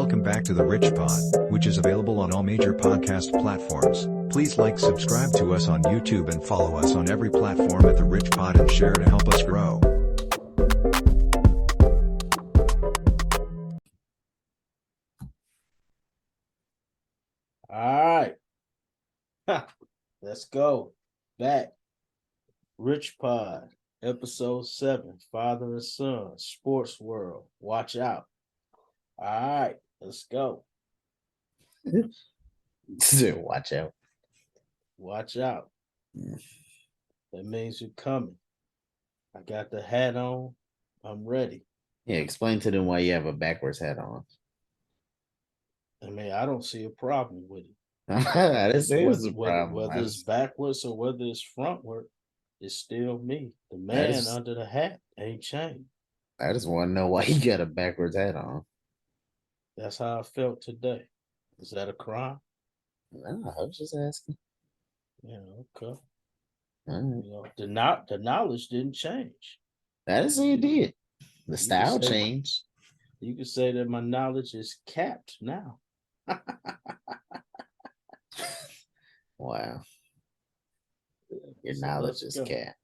Welcome back to the Rich Pod, which is available on all major podcast platforms. Please like, subscribe to us on YouTube and follow us on every platform at the Rich Pod and share to help us grow. All right. Let's go. Back. Rich Pod, episode 7, Father and Son, Sports World. Watch out. All right, let's go. Watch out. Watch out. That means you're coming. I got the hat on. I'm ready. Yeah, explain to them why you have a backwards hat on. I mean, I don't see a problem with it. I didn't say it was a problem. Whether it's backwards or whether it's frontward, it's still me. The man under the hat ain't changed. I just want to know why you got a backwards hat on. That's how I felt today. Is that a crime? No, I was just asking. Yeah, okay. Right. You know, the knowledge didn't change. I didn't say it did. The style changed. You could say that my knowledge is capped now. Wow. Your knowledge is capped.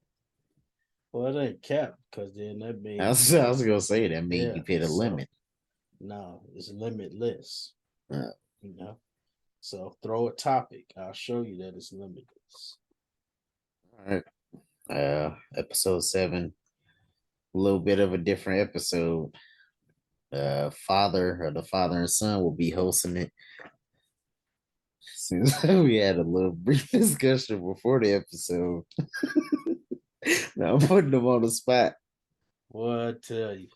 Well, it ain't capped because then that means I was gonna say that means you hit a limit. No, it's limitless. You know. So throw a topic. I'll show you that it's limitless. All right. Episode 7. A little bit of a different episode. The father and son will be hosting it. Since we had a little brief discussion before the episode. Now I'm putting them on the spot. Well, I tell you,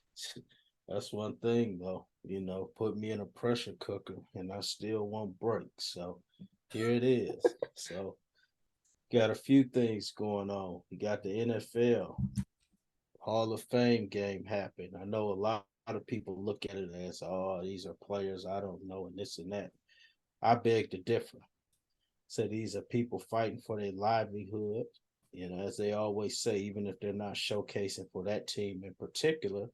that's one thing though. You know, put me in a pressure cooker and I still won't break. So here it is. So got a few things going on. You got the NFL Hall of Fame game happen. I know a lot of people look at it as, oh, these are players I don't know and this and that. I beg to differ. So these are people fighting for their livelihood. You know, as they always say, even if they're not showcasing for that team in particular,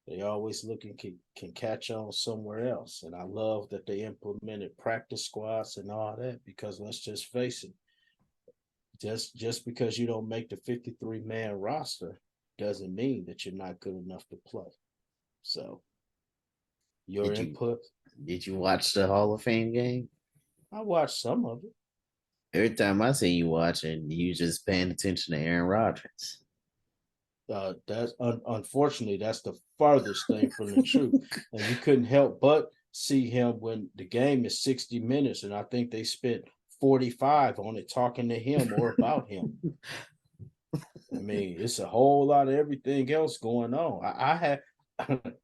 they always looking can catch on somewhere else. And I love that they implemented practice squads and all that, because let's just face it, just because you don't make the 53-man roster doesn't mean that you're not good enough to play. So your input. Did you watch the Hall of Fame game? I watched some of it. Every time I see you watching, you just paying attention to Aaron Rodgers. That's unfortunately that's the farthest thing from the truth, and you couldn't help but see him when the game is 60 minutes, and I think they spent 45 on it talking to him or about him. I mean, it's a whole lot of everything else going on. I have,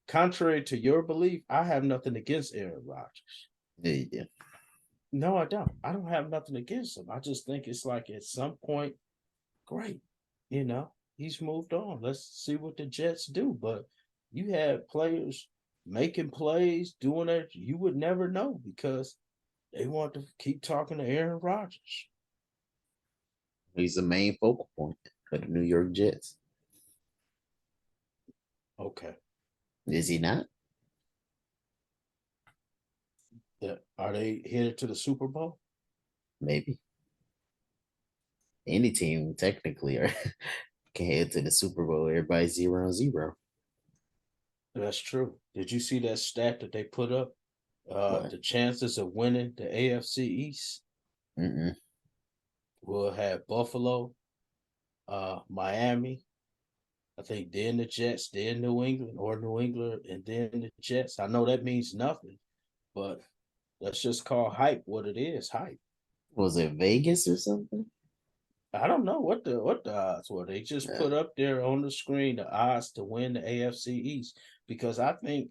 contrary to your belief, I have nothing against Aaron Rodgers. Yeah. No, I don't. I don't have nothing against him. I just think it's like at some point, great, you know, he's moved on. Let's see what the Jets do. But you had players making plays, doing it. You would never know because they want to keep talking to Aaron Rodgers. He's the main focal point for the New York Jets. Okay. Is he not? Are they headed to the Super Bowl? Maybe. Any team technically can head to the Super Bowl. Everybody's 0-0. That's true. Did you see that stat that they put up? The chances of winning the AFC East will have Buffalo, Miami, I think then the Jets, then New England, and then the Jets. I know that means nothing, but let's just call hype what it is, hype. Was it Vegas or something? I don't know what the odds were. They just put up there on the screen the odds to win the AFC East, because I think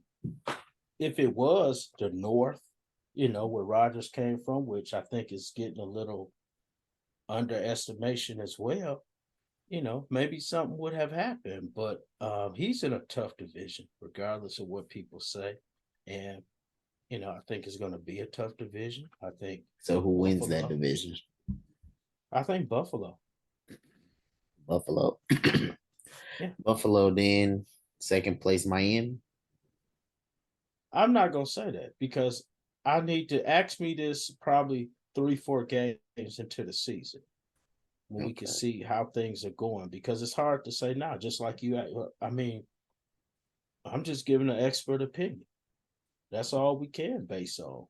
if it was the North, you know, where Rodgers came from, which I think is getting a little underestimation as well, you know, maybe something would have happened. But he's in a tough division, regardless of what people say. And, you know, I think it's going to be a tough division. I think. So who wins that division? I think Buffalo. Buffalo. Yeah. Buffalo, then second place Miami. I'm not gonna say that because I need to ask me this probably 3, 4 games into the season when we can Okay. see how things are going because it's hard to say now. Just like you, I mean, I'm just giving an expert opinion. That's all we can base on.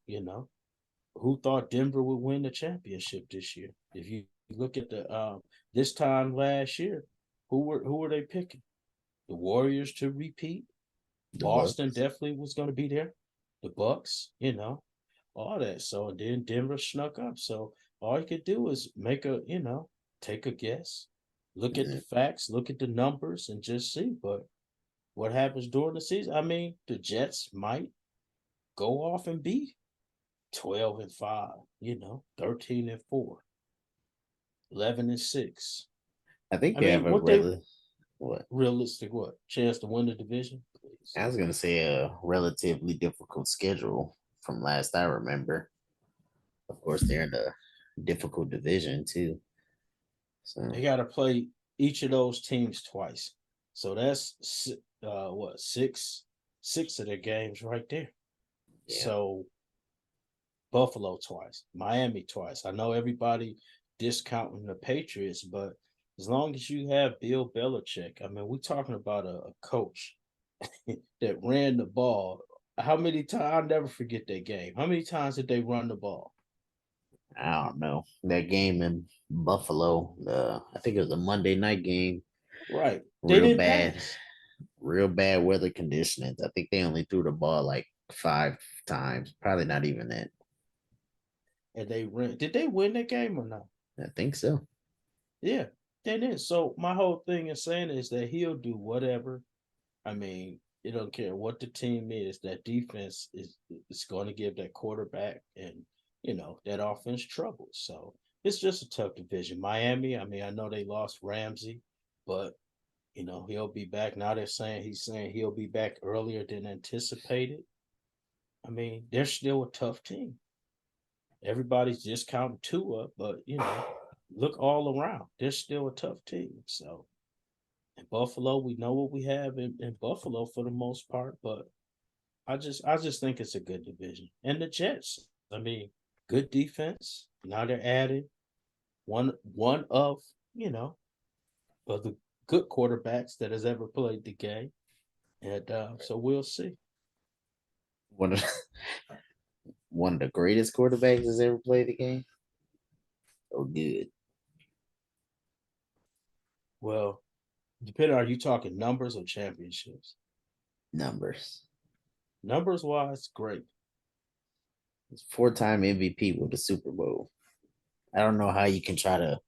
Who thought Denver would win the championship this year? If you look at the this time last year, who were they picking? The Warriors to repeat. The Boston Bucks. definitely was going to be there. The Bucks, all that. So then Denver snuck up. So all you could do is take a guess, look at the Yeah. facts, look at the numbers, and just see. But what happens during the season? I mean, the Jets might go off and be 12-5, 13-4, 11-6. I think I they have mean, a what they really what realistic what chance to win the division? Please. I was gonna say a relatively difficult schedule from last I remember. Of course, they're in a difficult division too. So They got to play each of those teams twice. So that's what six of their games right there. yeah, So Buffalo twice, Miami twice. I know everybody discounting the Patriots, but as long as you have Bill Belichick, I mean, we're talking about a coach that ran the ball. How many times? I'll never forget that game. How many times did they run the ball? I don't know that game in Buffalo. I think it was a Monday night game. Right. They Real didn't bad, pass. real bad weather conditions. I think they only threw the ball like 5 times. Probably not even that. And they ran. Did they win that game or not? I think so. Yeah, they did. So my whole thing is saying is that he'll do whatever. I mean, it don't care what the team is. That defense is going to give that quarterback and that offense trouble. So it's just a tough division. Miami. I mean, I know they lost Ramsey, but he'll be back. Now he's saying he'll be back earlier than anticipated. I mean, they're still a tough team. Everybody's discounting Tua, but look all around. They're still a tough team. So in Buffalo, we know what we have in Buffalo for the most part, but I just think it's a good division. And the Jets, I mean, good defense. Now they're adding one of the good quarterbacks that has ever played the game. And so we'll see. One of one of the greatest quarterbacks has ever played the game. Oh, good Well, depending, are you talking numbers or championships? numbers. Numbers wise, great. He's 4-time MVP with the Super Bowl. I don't know how you can try to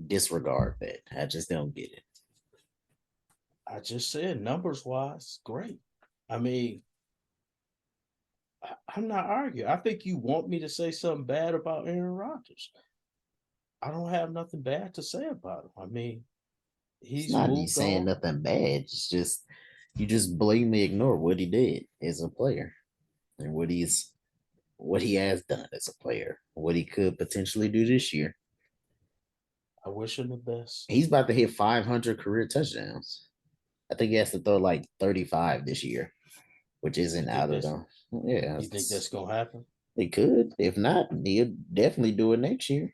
disregard that. I just don't get it. I just said numbers wise, great. I mean, I'm not arguing. I think you want me to say something bad about Aaron Rodgers. I don't have nothing bad to say about him. I mean, It's he's not you moved saying on. nothing bad. It's just you just blatantly ignore what he did as a player and what he has done as a player, what he could potentially do this year. I wish him the best. He's about to hit 500 career touchdowns. I think he has to throw like 35 this year, which You isn't think out of that's the yeah. you think that's gonna happen? They could. If not, he'll definitely do it next year.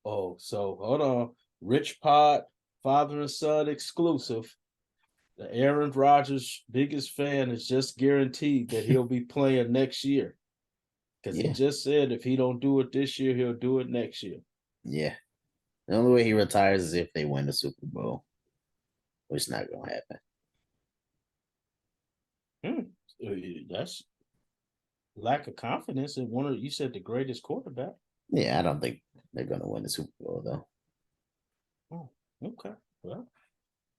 Oh, so hold on. Rich Pod, father and son exclusive. The Aaron Rodgers biggest fan is just guaranteed that he'll be playing next year. Because he Yeah, just said if he don't do it this year, he'll do it next year. yeah. The only way he retires is if they win the Super Bowl, which is not gonna happen. Hmm. That's lack of confidence in one of you said the greatest quarterback. Yeah, I don't think they're gonna win the Super Bowl though. Oh, okay. Well,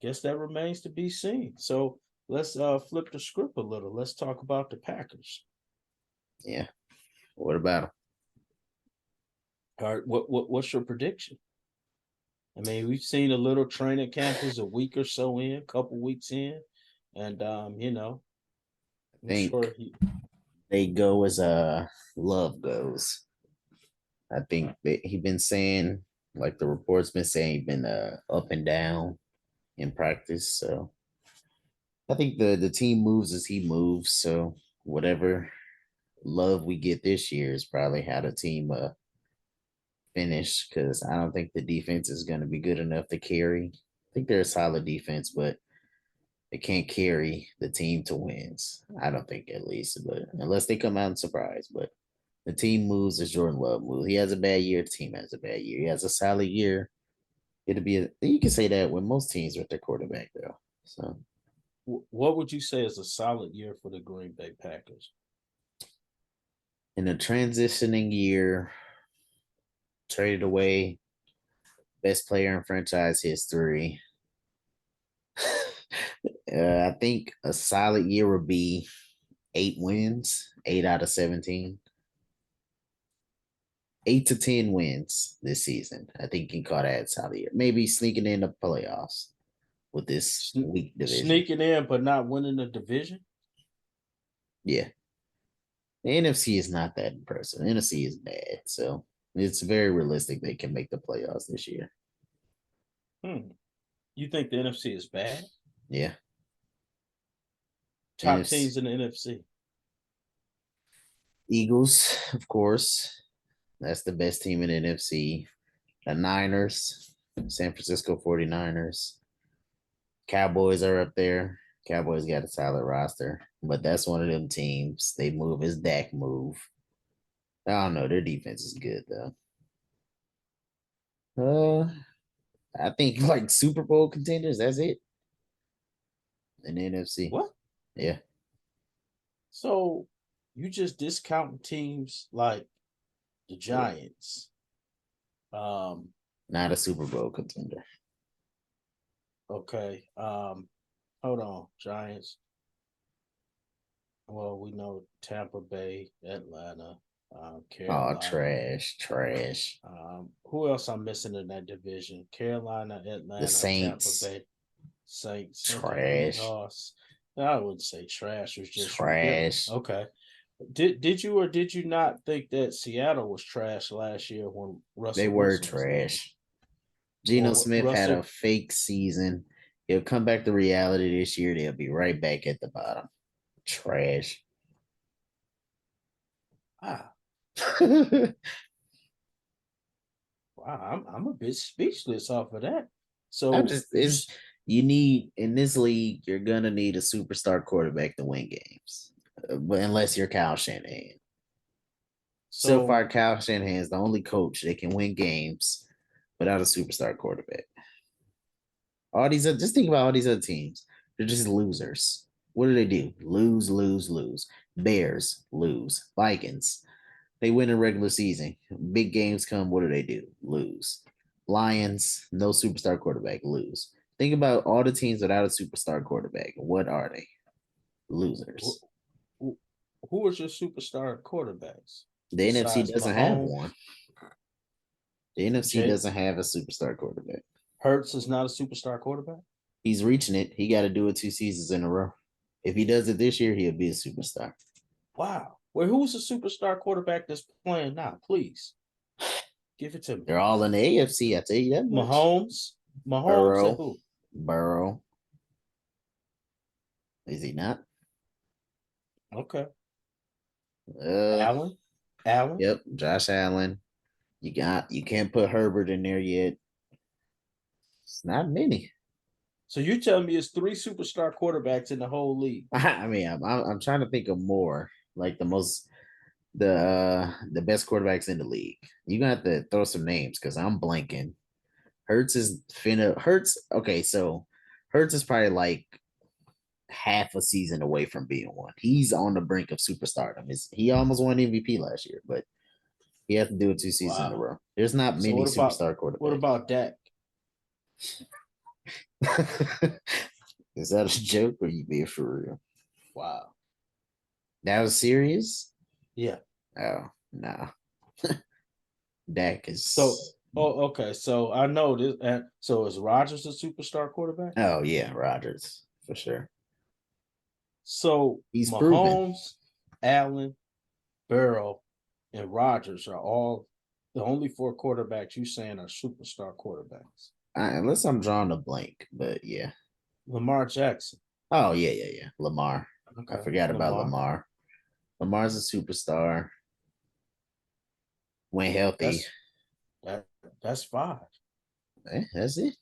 guess that remains to be seen. So let's flip the script a little. Let's talk about the Packers. Yeah. What about him? All right, what's your prediction? I mean, we've seen a little training camp is a week or so in, couple weeks in, and I I'm sure think he. they go as love goes. I think that he been saying, like the reports been saying, he been up and down in practice. So I think the team moves as he moves. So whatever love we get this year is probably how the team finish, because I don't think the defense is going to be good enough to carry. I think they're a solid defense, but they can't carry the team to wins. I don't think, at least, but unless they come out and surprise. But the team moves as Jordan Love moves. He has a bad year. The team has a bad year. He has a solid year. It'll be you can say that with most teams with their quarterback though. So What would you say is a solid year for the Green Bay Packers? in a transitioning year, traded away best player in franchise history. I think a solid year would be 8 wins, 8 out of 17. 8 to 10 wins this season. I think you can call that a solid year. Maybe sneaking in the playoffs with this weak division. Sneaking in, but not winning the division? Yeah. The NFC is not that impressive. The NFC is bad. So it's very realistic they can make the playoffs this year. You think the NFC is bad? Yeah. Top NFC. teams in the NFC. Eagles, of course. That's the best team in the NFC. The Niners, San Francisco 49ers. Cowboys are up there. Cowboys got a solid roster, but that's one of them teams. They move as Dak move. I don't know. Their defense is good though. I think like Super Bowl contenders. That's it. In the NFC. What? Yeah. So you just discounting teams like the Giants. Not a Super Bowl contender. Okay. Hold on. Giants. Well, we know Tampa Bay, Atlanta, Carolina. Oh, trash. Who else I'm missing in that division? Carolina, Atlanta, The Saints. Tampa Bay, Saints. Trash. Okay. I wouldn't say trash. It was just Trash. Okay. Did you or did you not think that Seattle was trash last year when Russell? They were Wilson trash. Geno Smith had a fake season. He'll come back to reality this year. They'll be right back at the bottom. Trash. Wow. Wow, I'm a bit speechless off of that. So you need in this league, you're gonna need a superstar quarterback to win games, but unless you're Kyle Shanahan. So far, Kyle Shanahan is the only coach that can win games without a superstar quarterback. Just think about all these other teams. They're just losers. What do? Lose. Bears lose. Vikings. They win in regular season. Big games come. What do? Lose. Lions, no superstar quarterback, lose. Think about all the teams without a superstar quarterback. What are they? Losers. Who is your superstar quarterbacks? The NFC doesn't have one. The NFC doesn't have a superstar quarterback. Hurts is not a superstar quarterback? He's reaching it. He got to do it 2 seasons in a row. If he does it this year, he'll be a superstar. Wow. Well, who's the superstar quarterback that's playing now? Please give it to me. They're all in the AFC. I tell you that much. Mahomes, Burrow, and who? Burrow. Is he not? Okay. Allen. Yep, Josh Allen. You can't put Herbert in there yet. It's not many. So you're telling me it's 3 superstar quarterbacks in the whole league? I mean, I'm trying to think of more, like the best quarterbacks in the league. You're gonna have to throw some names because I'm blanking. Hurts. Okay, so Hurts is probably like half a season away from being one. He's on the brink of superstardom. He almost won MVP last year, but he has to do it 2 seasons in a row. There's not many superstar quarterbacks. What about Dak? Is that a joke or you being for real? Wow. That was serious? Yeah. Oh, no. Dak is okay. So I know this. So is Rodgers a superstar quarterback? Oh yeah, Rodgers for sure. So he's Mahomes, proven. Allen, Burrow, and Rodgers are all the only 4 quarterbacks you saying are superstar quarterbacks. Unless I'm drawing a blank, but yeah. Lamar Jackson. Oh yeah. Lamar. I Okay, forgot about Lamar. Lamar. Lamar's a superstar. When healthy. That's that. That's five. That's it.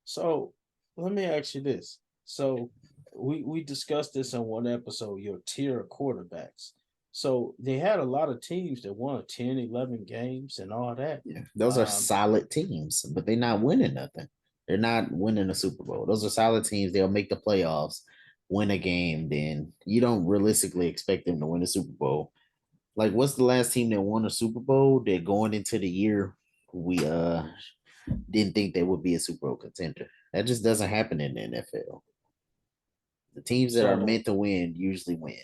So let me ask you this. So we discussed this in one episode, your tier of quarterbacks. So they had a lot of teams that won 10, 11 games and all that. Yeah, those are Um, solid teams, but they're not winning nothing. They're not winning a Super Bowl. Those are solid teams. They'll make the playoffs, win a game. Then you don't realistically expect them to win a Super Bowl. Like, what's the last team that won a Super Bowl? That going into the year we didn't think they would be a Super Bowl contender. That just doesn't happen in the NFL. The teams that are so meant to win usually win.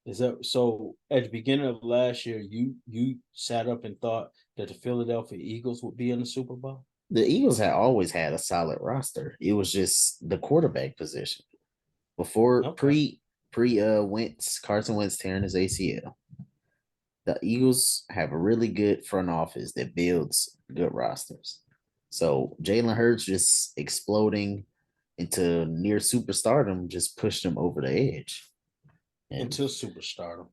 is that so at the beginning of last year, you sat up and thought that the Philadelphia Eagles would be in the Super Bowl? The Eagles had always had a solid roster. It was just the quarterback position. Before Okay. pre Wentz, Carson Wentz tearing his ACL. The Eagles have a really good front office that builds good rosters. So Jalen Hurts just exploding into near superstardom just pushed him over the edge. And Until superstardom.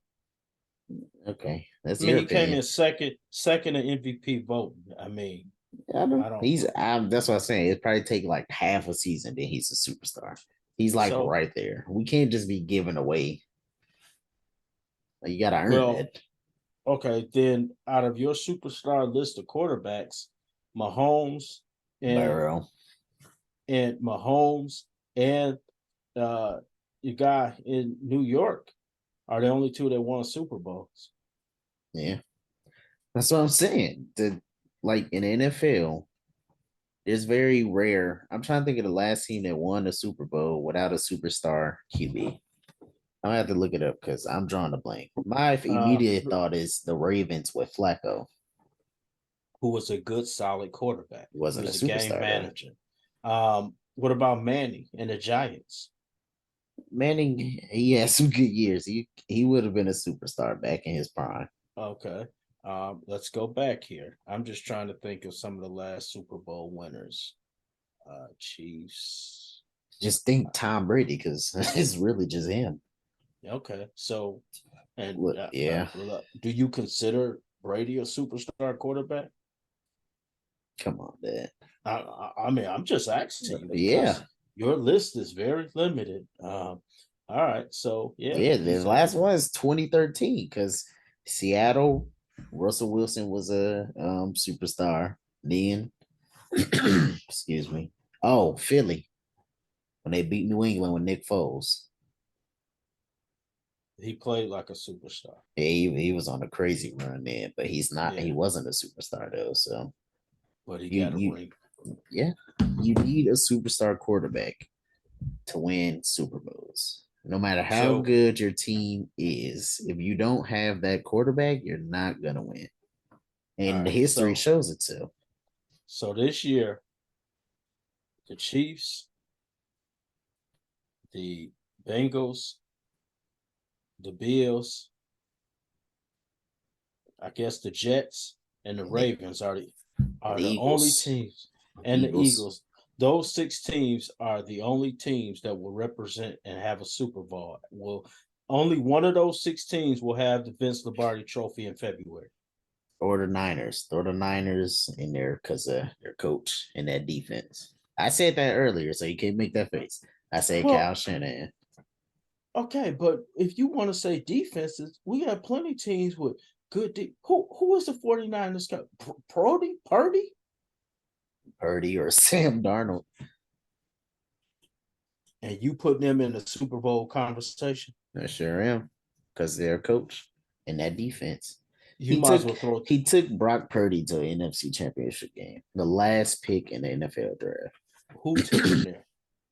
okay, that's I mean, your he came opinion. in second in MVP voting. I mean, I know I don't. he's. That's what I'm saying. It probably take like half a season, then he's a superstar. He's like So, right there. We can't just be giving away. You got to earn well, it. okay, then out of your superstar list of quarterbacks, Mahomes and Burrow. and Mahomes and uh your guy in New York are the only two that won Super Bowls. Yeah, that's what I'm saying. Like in the NFL, it's very rare. I'm trying to think of the last team that won a Super Bowl without a superstar QB. I'm gonna have to look it up because I'm drawing a blank. My Uh immediate thought is the Ravens with Flacco. who was a good solid quarterback. He He wasn't a was a game superstar though. manager. What about Manning and the Giants? Manning, he had some good years. He would have been a superstar back in his prime. Okay. Let's go back here. I'm just trying to think of some of the last Super Bowl winners. Chiefs. Just think Tom Brady because it's really just him. Okay. So, and Look, yeah, do you consider Brady a superstar quarterback? come on, man. I mean, I'm just asking you Yeah, because your list is very limited. All right. So, yeah, yeah. The he's a last one is 2013 because Seattle, Russell Wilson was a superstar. Then, excuse me. Oh, Philly when they beat New England with Nick Foles. he played like a superstar. Yeah, he was on a crazy run then, but he's not. He Yeah, wasn't a superstar though. So but he got a you ring. yeah, you need a superstar quarterback to win Super Bowls. No matter how So, good your team is, if you don't have that quarterback, you're not gonna win. all And the right. history shows it too. So this year, the Chiefs, the Bengals, the Bills, I guess the Jets and the And the, Ravens are and the the only Eagles, teams, and the Eagles, Eagles. Those six teams are the only teams that will represent and have a Super Bowl. Will only one of those six teams will have the Vince Lombardi Trophy in February. or the Niners. Throw the Niners in there because of their coach and that defense. I said that earlier, so you can't make that face. I said Well, Kyle Shanahan. okay, but if you want to say defenses, we have plenty teams with good. Who is the 49ers? Purdy? Purdy or Sam Darnold. And you put them in the Super Bowl conversation. I sure am. Because they're coach and that defense. You He might as took well throw. he took Brock Purdy to an NFC championship game. The last pick in the NFL draft. Who took him there?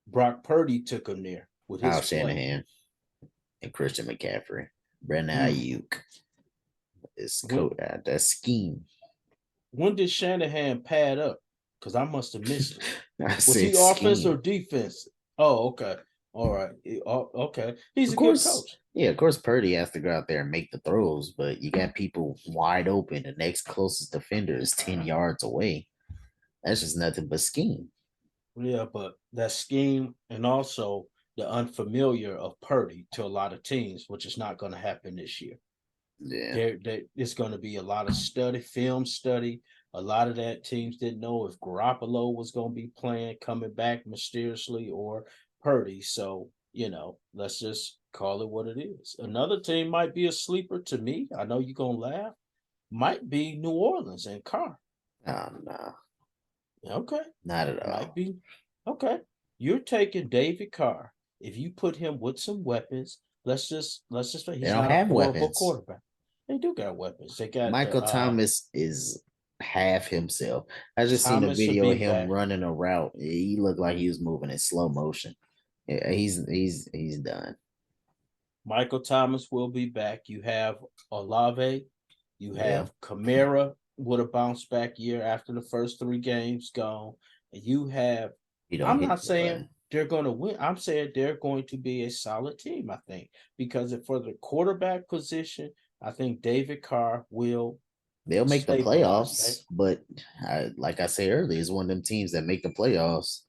Brock Purdy took him there with his Kyle play. Shanahan and Christian McCaffrey. Brandon Hmm. Ayuk. It's When that scheme. when did Shanahan pad up? Because I must have missed it. I Was he said offense or scheme. defense? Oh, okay. All right. Okay. He's Of a good course, coach. yeah, of course Purdy has to go out there and make the throws, but you got people wide open. The next closest defender is 10 yards away. That's just nothing but scheme. Yeah, but that scheme and also the unfamiliar of Purdy to a lot of teams, which is not going to happen this year. Yeah. There it's going to be a lot of film study. A lot of that teams didn't know if Garoppolo was going to be playing, coming back mysteriously, or Purdy. So, let's just call it what it is. Another team might be a sleeper to me. I know you're going to laugh. Might be New Orleans and Carr. Oh no, Okay. not at Might all. be. Okay. You're taking David Carr. If you put him with some weapons, let's just say They he's don't not a have horrible weapons. quarterback. They do got weapons. They got the Michael Thomas is half himself. I just seen a Thomas will video be of him back. running a route. He looked like he was moving in slow motion. Yeah, he's done. Michael Thomas will be back. You have Olave. You Yeah, have Kamara would have bounced back year after the first 3 games gone. And you have, he don't I'm hit not the saying button. they're going to win. I'm saying they're going to be a solid team, I think, because for the quarterback position, I think David Carr will They'll make the stabilize that. playoffs, but like I said earlier, it's one of them teams that make the playoffs.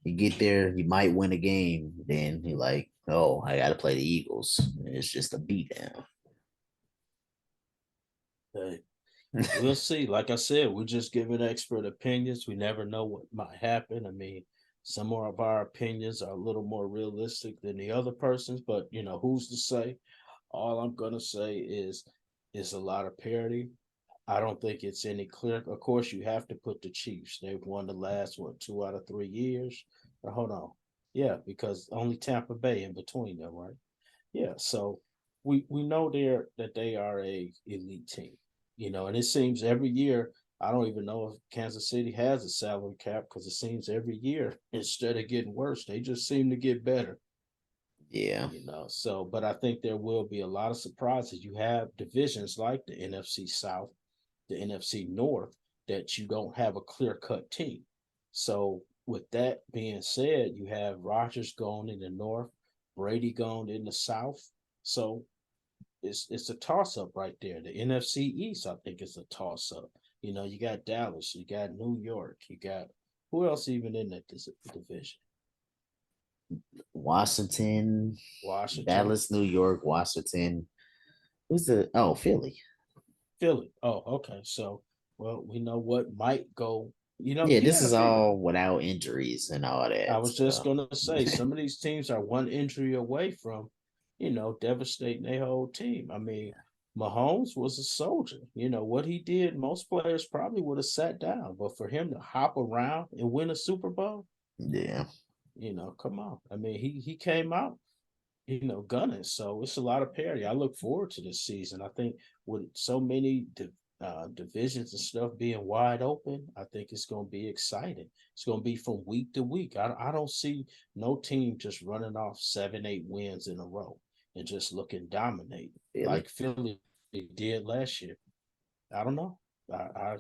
You get there, you might win a game, then you're like, oh, I got to play the Eagles. It's just a beatdown. We'll see. Like I said, we're just giving expert opinions. We never know what might happen. I mean, some of our opinions are a little more realistic than the other person's, but who's to say? All I'm gonna say is it's a lot of parity. I don't think it's any clear. Of course, you have to put the Chiefs. They've won the last 2 out of 3 years. But hold on, yeah, because only Tampa Bay in between them, right? Yeah, so we know they are a elite team, and it seems every year. I don't even know if Kansas City has a salary cap because it seems every year instead of getting worse, they just seem to get better. Yeah, So but I think there will be a lot of surprises. You have divisions like the NFC South, the NFC North, that you don't have a clear cut team. So with that being said, you have Rodgers going in the North, Brady going in the South. So it's a toss up right there. The NFC East, I think, is a toss up. You got Dallas, you got New York, you got who else even in that division? Washington, Washington, Dallas, New York, Washington. Who's the Philly? Philly. Oh, okay. So, well, we know what might go. Yeah, You this got to is figure. all without injuries and all I that. was just So gonna say some of these teams are one injury away from, devastating their whole team. I mean, Mahomes was a soldier. What he did, most players probably would have sat down, but for him to hop around and win a Super Bowl, yeah, come on. I mean, he came out, gunning. So it's a lot of parity. I look forward to this season. I think with so many divisions and stuff being wide open, I think it's going to be exciting. It's going to be from week to week. I don't see no team just running off 7, 8 wins in a row and just looking dominate Philly. like Philly did last year. I don't know. I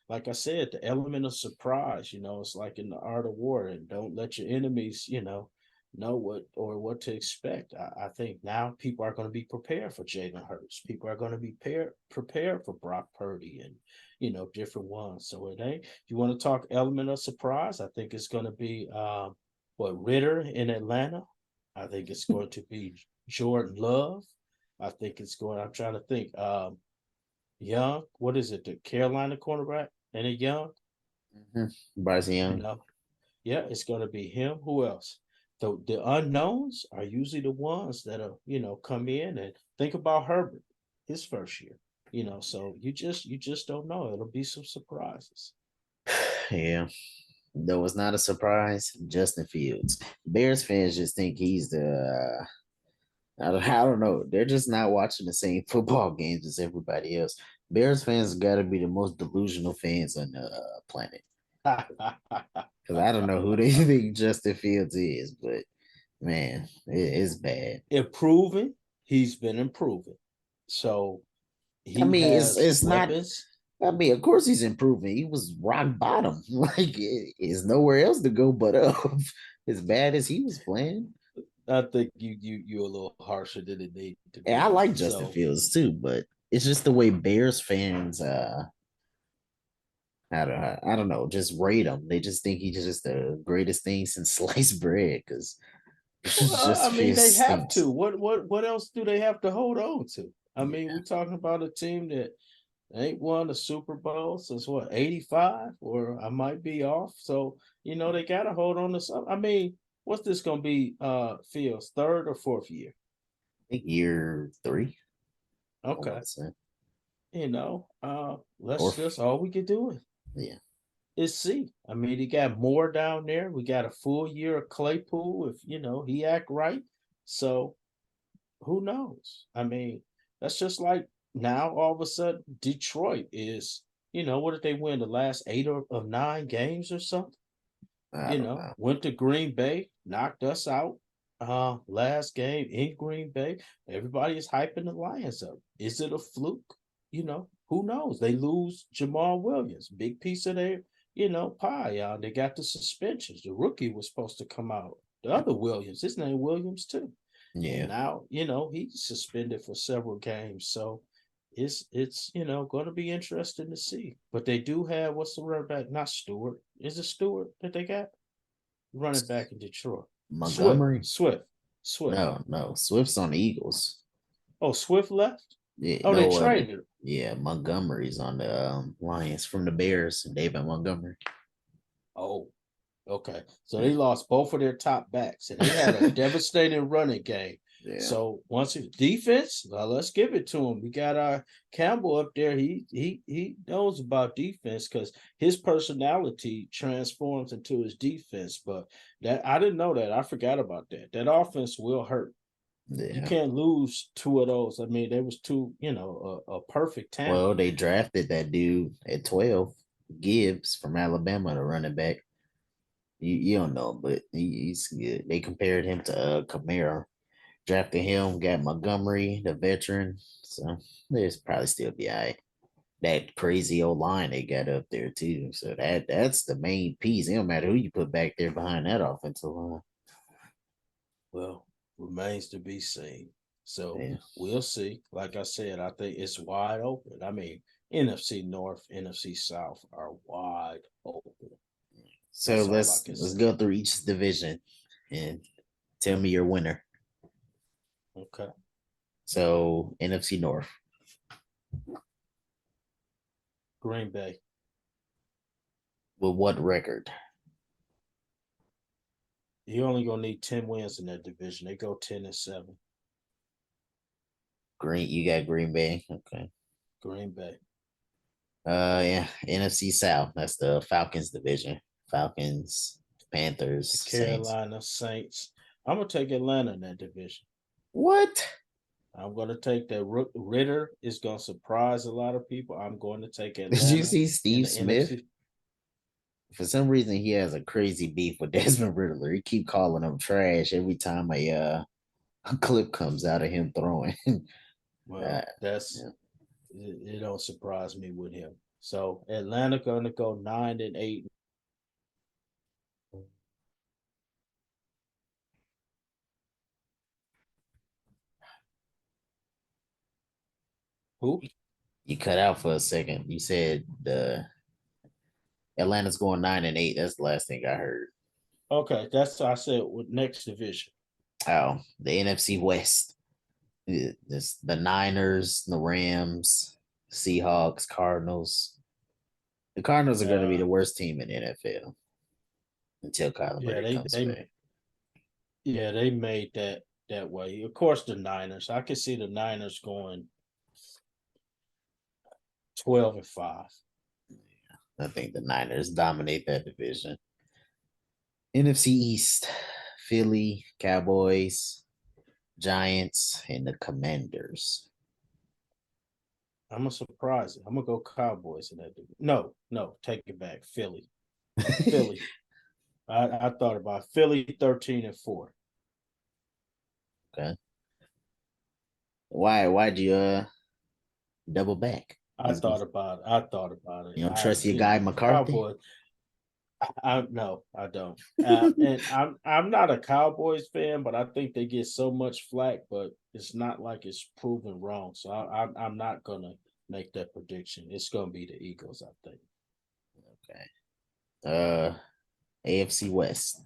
like I said, the element of surprise, it's like in the art of war, and don't let your enemies, know what to expect. I think now people are going to be prepared for Jalen Hurts. People are going to be prepared for Brock Purdy and different ones. So it ain't. If you want to talk element of surprise, I think it's going to be Ritter in Atlanta. I think it's going to be Jordan Love. I think it's going. I'm trying to think. Young, what is it? The Carolina cornerback, and a Young, Mhm. Bryce you Young. know. Yeah, it's gonna be him. Who else? The unknowns are usually the ones that are come in and think about Herbert, his first year. So you just don't know. It'll be some surprises. Yeah. Though it's not a surprise, Justin Fields. Bears fans just think he's the I don't know. They're just not watching the same football games as everybody else. Bears fans got to be the most delusional fans on the planet. Because I don't know who they think Justin Fields is, but man, it's bad. Improving, he's been improving. So I he mean, has it's not. weapons. I mean, of course he's improving. He was rock bottom. Like it's nowhere else to go but up. As bad as he was playing. I think you're a little harsher than it needs to And I be. like Justin So Fields too, but it's just the way Bears fans I don't know. Just rate him. They just think he's just the greatest thing since sliced bread because Well, I just mean, they just have stinks. to. What else do they have to hold on to? I mean, Yeah, we're talking about a team that ain't won a Super Bowl since what, 85? Or I might be off. So, they gotta hold on to something. I mean, what's this gonna be, Fields' third or fourth year? I think year three. I want Okay. to say Let's fourth. just all we can do Yeah, is see. I mean, he got more down there. We got a full year of Claypool if he act right. So who knows? I mean, that's just like now all of a sudden Detroit is, what did they win the last eight of 9 games or something? I don't know. Went to Green Bay, knocked us out. Last game in Green Bay. Everybody is hyping the Lions up. Is it a fluke? Who knows? They lose Jamal Williams, big piece of their, pie. They got the suspensions. The rookie was supposed to come out. The other Williams, his name Williams too. And Yeah. now, he's suspended for several games. So it's going to be interesting to see. But they do have, what's the running back? Not Stewart. Is it Stewart that they got running back in Detroit? Swift, Montgomery? Swift, Swift. No, no. Swift's on the Eagles. Oh, Swift left. Yeah, Oh, they no. traded him. Yeah, Montgomery's on the Lions from the Bears. David Montgomery. Oh, okay. So they lost both of their top backs, and they had a devastating running game. Yeah. So once it's defense, well, let's give it to him. We got our Campbell up there. He knows about defense because his personality transforms into his defense. But that I didn't know that. I forgot about that. That offense will hurt. You Yeah. can't lose two of those. I mean, there was two, a perfect tandem. Well, they drafted that dude at 12, Gibbs from Alabama, the running back. You don't know, but he's good. They compared him to Kamara. Drafted him, got Montgomery, the veteran. So there's probably still be all right. That crazy old line they got up there too. So that's the main piece. It don't matter who you put back there behind that offensive line. Well, remains to be seen. So Yeah. we'll see. Like I said, I think it's wide open. I mean, NFC North, NFC South are wide open. So That's all I let's can let's say. go through each division and tell me your winner. Okay. So NFC North. Green Bay. With what record? You only gonna need 10 wins in that division. They go 10-7. You got Green Bay. Okay. Green Bay. Yeah, NFC South. That's the Falcons division. Falcons, Panthers, The Saints. Carolina Saints. I'm gonna take Atlanta in that division. What? I'm gonna take that. Ritter is gonna surprise a lot of people. I'm going to take Did you Atlanta see in Steve the Smith? NFC. For some reason, he has a crazy beef with Desmond Riddler. He keep calling him trash every time a clip comes out of him throwing. uh, Well, that's yeah. it. Don't surprise me with him. So Atlanta gonna go 9-8. Who? You cut out for a second. You said the Atlanta's going 9-8. That's the last thing I heard. Okay, that's what I said with next division. Oh, the NFC West. This the Niners, the Rams, Seahawks, Cardinals. The Cardinals are going to be Uh, the worst team in the NFL until Kyler yeah, Murray they comes they back. yeah they made that way. Of course, the Niners. I can see the Niners going 12-5. I think the Niners dominate that division. NFC East, Philly, Cowboys, Giants, and the Commanders. I'm gonna surprise it. I'm gonna go Cowboys in that division. No, no, take it back. Philly, Philly. I thought about Philly 13-4. Okay. Why'd you double back? I thought about it. I thought about it. You don't trust your guy McCarthy? Cowboys. I no, I don't. And I'm not a Cowboys fan, but I think they get so much flack, but it's not like it's proven wrong. So I'm not gonna make that prediction. It's gonna be the Eagles, I think. AFC West.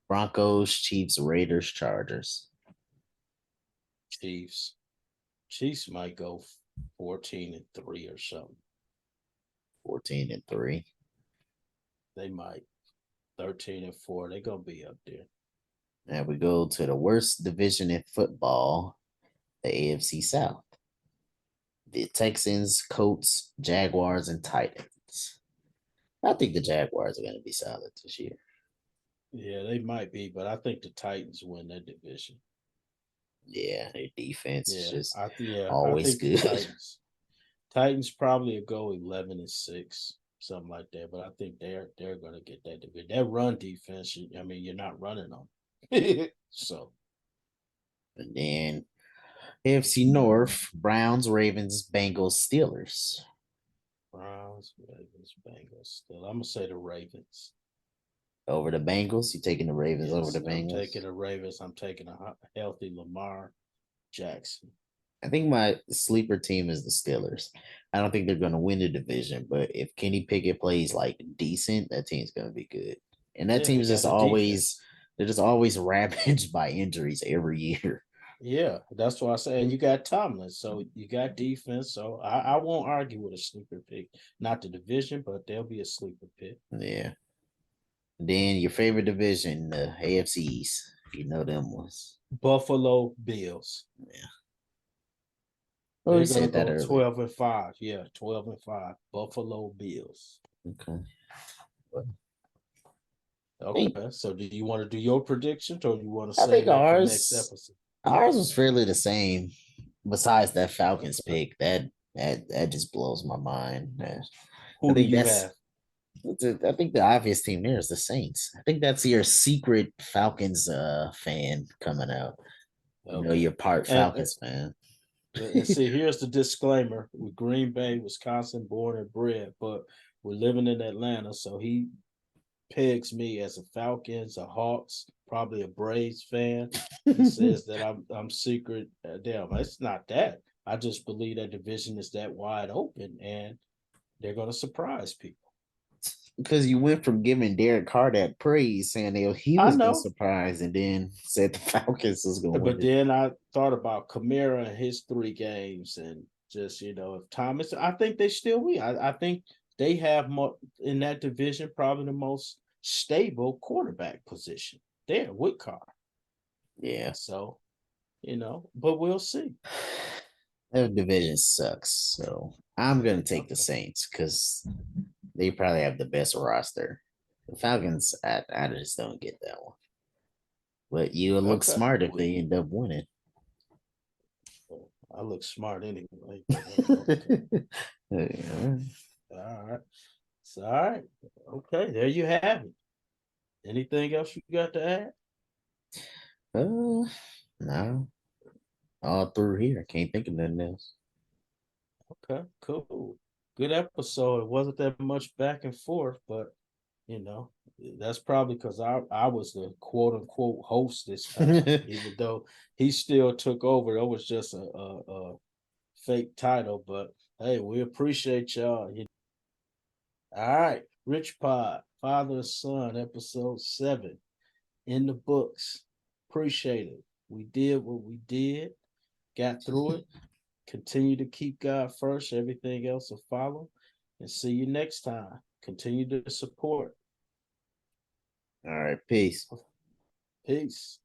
Broncos, Chiefs, Raiders, Chargers. Chiefs. Chiefs might go 14-3 or something. 14-3. They might 13-4. They're gonna be up there. Now we go to the worst division in football, the AFC South. The Texans, Colts, Jaguars, and Titans. I think the Jaguars are going to be solid this year. Yeah, they might be, but I think the Titans win that division. Yeah, their defense is just I always think good. Titans probably will go 11-6, something like that. But I think they're gonna get that division. That run defense, I mean, you're not running them. So And then AFC North, Browns, Ravens, Bengals, Steelers. Browns, Ravens, Bengals. Still, I'm gonna say the Ravens. Over the Bengals? You taking the Ravens over the I'm Bengals? taking the Ravens. I'm taking a healthy Lamar Jackson. I think my sleeper team is the Steelers. I don't think they're going to win the division, but if Kenny Pickett plays like decent, that team's going to be good. And that Yeah, team they is got just the always defense. they're just always ravaged by injuries every year. Yeah, that's why I say. And you got Tomlin, so you got defense. So I won't argue with a sleeper pick. Not the division, but there'll be a sleeper pick. Yeah. Then your favorite division, the AFC East. You know them ones. Buffalo Bills. Yeah. Well, we They're gonna said that go earlier. 12-5. Yeah, 12-5. Buffalo Bills. Okay. Okay. So do you want to do your predictions or do you want to I save think that for next episode? ours was fairly the same. Besides that Falcons pick, that just blows my mind. I Who do think you that's have? I think the obvious team there is the Saints. I think that's your secret Falcons fan coming out. You know, Okay. you're part And Falcons fan. and see, here's the disclaimer: with Green Bay, Wisconsin, born and bred, but we're living in Atlanta, so he pegs me as a Falcons, a Hawks, probably a Braves fan. He says that I'm secret. Damn, it's not that. I just believe that division is that wide open, and they're gonna surprise people. Because you went from giving Derek Carr that praise, saying he I was going to know, surprise, and then said the Falcons was going to but win it. then I thought about Kamara and his 3 games, and just if Thomas, I think they still will. I think they have more in that division, probably the most stable quarterback position there with Carr. Yeah. So, but we'll see. That division sucks. So I'm going to take the Saints because they probably have the best roster. The Falcons, I just don't get that one. But you would look Okay. smart if they end up winning. I look smart anyway. Yeah. All right. So, all right. Okay. There you have it. Anything else you got to add? No. All through here. Can't think of nothing else. Okay. Cool. Good episode. It wasn't that much back and forth, but you know, that's probably because I was the quote unquote host this time, even though he still took over. It was just a fake title, but hey, we appreciate y'all. All right, Rich Pod, Father and Son, episode 7 in the books. Appreciate it. We did what we did, got through it. Continue to keep God first. Everything else will follow. And see you next time. Continue to support. All right. Peace. Peace.